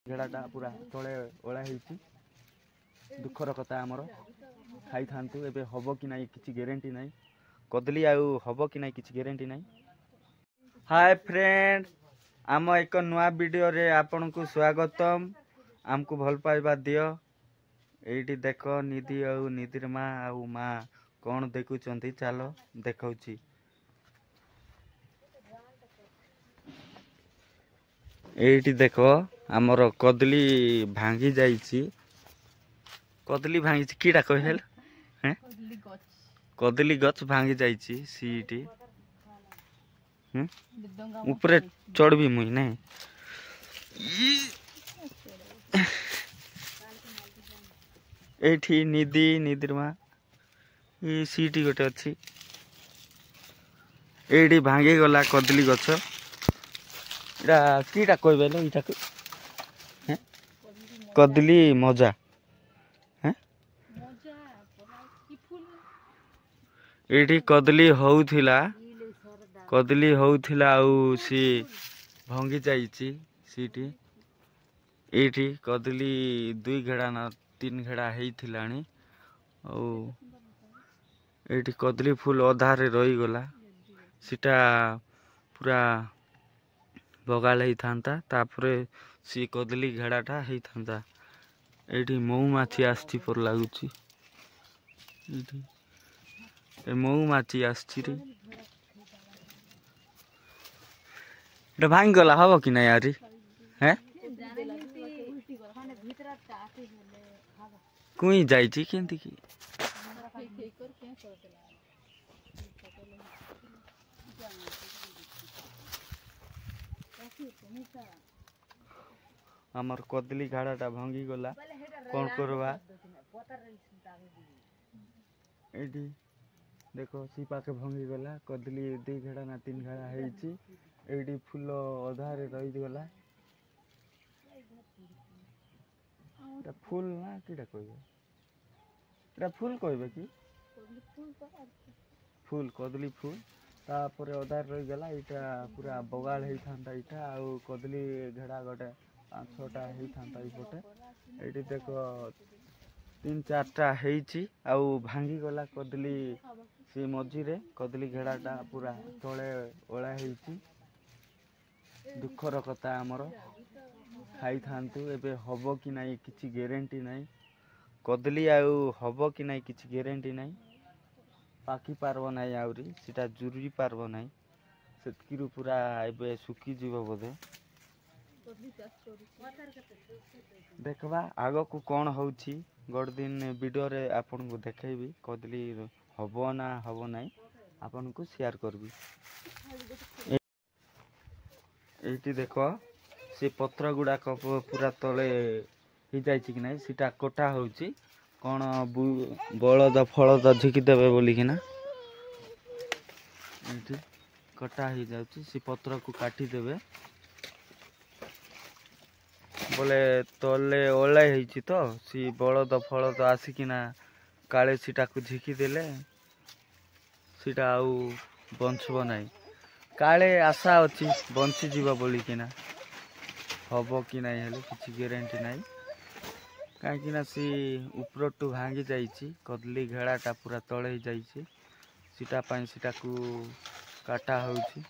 घेड़ाटा पूरा तले ओला दुखर कथा आमर खाई था एबे हम कि ना कि ग्यारंटी ना कदली हम कि ना कि ग्यारंटी ना। हाय फ्रेंड आम एक नुआ वीडियो रे आपन को स्वागतम। आमको भल पाइबा दियो। एठी देख निधि आउ निधिर माँ आउ माँ कौन देखुंती चलो देखौची। एठी देख आमर कदली भांगी जाइछि। कदली भांगी कीड़ा कहल हैं कदली गछ भांगी जाइछि सीटी ऊपर चढ़बी मुई नहीं एठी निधि निधिर माँ ये सीटी गोटे अच्छी एठी भांगी गला कदली गछ इटा कीटा कहबेलो इटा कदली मजा हैं एठी कदली होउथिला आउ सी भंगी जाइछि सीटी एठी कदली 2 घेड़ा ना 3 घेड़ा हेइथिलानी आउ एठी कदली फूल अधारे रही गला सीटा पूरा बगाल ही थांता तापरे सी कदली घेड़ाटा ही थांता। एठी मऊमाछी आछी पर लागुची एठी ए मऊमाछी आछी रे एटा भांग गला हबो कि ना यारी हैं कुई जाइछि केंति की आमर कदली घाड़ाटा भांगी गला कौन करवा एठी देखो सी पाके भांगी गला कदली 2 घेड़ा ना 3 घेड़ा हेइछि एठी फूल अधारे रही गला एटा फूल ना कीड़ा कहबे एटा फूल कहबे कि फूल कदली फूल तापर अधार रही गला इटा पूरा बगाल ही थांता इटा आउ कदली घेड़ा गोटे 5-6टा ही थांता इपटे एठी देखो 3-4टा हेइछि आउ भांगी गला कदली से मझी रे कदली घेड़ाटा पूरा तले ओला हेइछि दुखर कथा आमर खाई थांतु एबे हबो कि नाही किछि ग्यारंटी नाही कदली आउ हबो कि नाही किछि ग्यारंटी नाही पाखी पारबो नाही आउरी सीटा जुरी पारबो नाही सेतकिरु पूरा एबे सुखी जीव बोधे देखबा आगो को कौन होउछि गोड दिन वीडियो रे आपन को देखेबी कदली हबो ना हबो नाही आपन को शेयर करबी। एठी देखो से पत्र गुडा पूरा तले ही जाइछि कि नाही सीटा कोटा होउछि कौन बलद फलद झिकी देबे बोली कि ना एठी कटा ही जाउछि से पत्र को काटी देबे बोले तले ओला हेइछि तो सी बलद फलद आसिकिना काले सीटा को झिकी देले सीटा आउ बंचबो नाही काले आशा अछि बंची जीवा बोली कि ना हबो कि नाही हेले किछि ग्यारंटी नाही काहे ना सी ऊपर टू भांगी जाइछि कदली घेड़ाटा पूरा तळे ही जाइछि सीटा पाई सीटा को काटा होउछि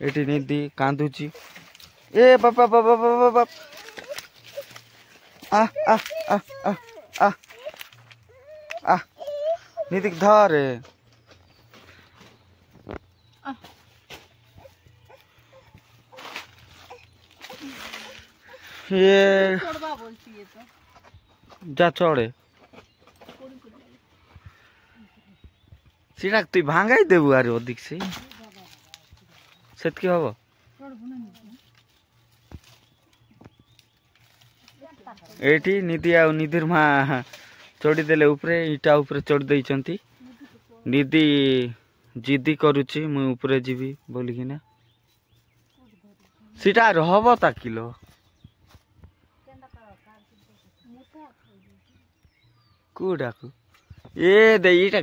एठी निधि कांदुछि ए बाबा बाबा बाबा आ आ आ आ आ आ निधि धरे ये जा चढ़े सीटा तु भांगाई देबु आरे अधिक से सेतकी हबो एठी निधि आ निधिर माँ चढ़ी देले ऊपरे इटा ऊपरे चढ़ दैछंती निधि जिद्दी करूची मु ऊपरे जीवी बोली कि ना सीटा रहबो ता किलो कुडाकू ए दे इटा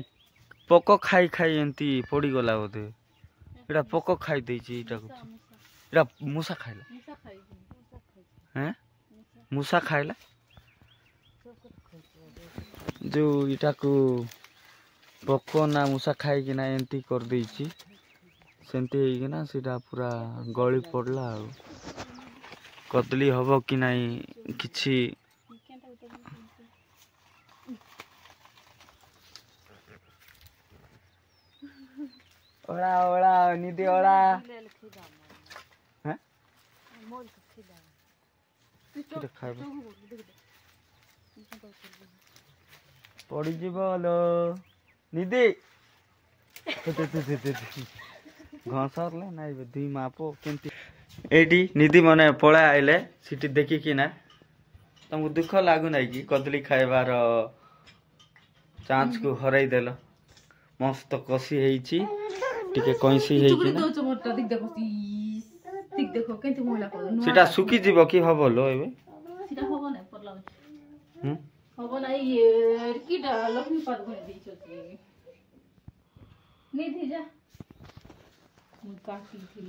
पोको खाई खाई एंती पड़ी गला बोधे इटा पोको खाई देछि इटा को इटा मूसा खाइला मूसा खाइला जो इटा को पको ना मूसा खाई ना एंती कर देछि सेंती हेगी ना सीधा पूरा गली पड़ला आ कदली हबो कि नहीं किछि ओड़ा ओड़ा निधि ओड़ा हैं किटा खाइबो पड़ी जीवो लो निधि घसरले नाइ दुई मापो केंती एडी निधि मने पळा आइले सिटी देखि कि ना तुमको दुख लागु नै कि कदली खाइबार चांस को हराई देल मस्त कसी हेइची टिके कैसी हेइची ना सीटा सुखी जीव कि हबो लो एबे सीटा हबो नै परला हबो नै ये किटा लक्ष्मी पाद भनि दिछो निधि जा काटी थी।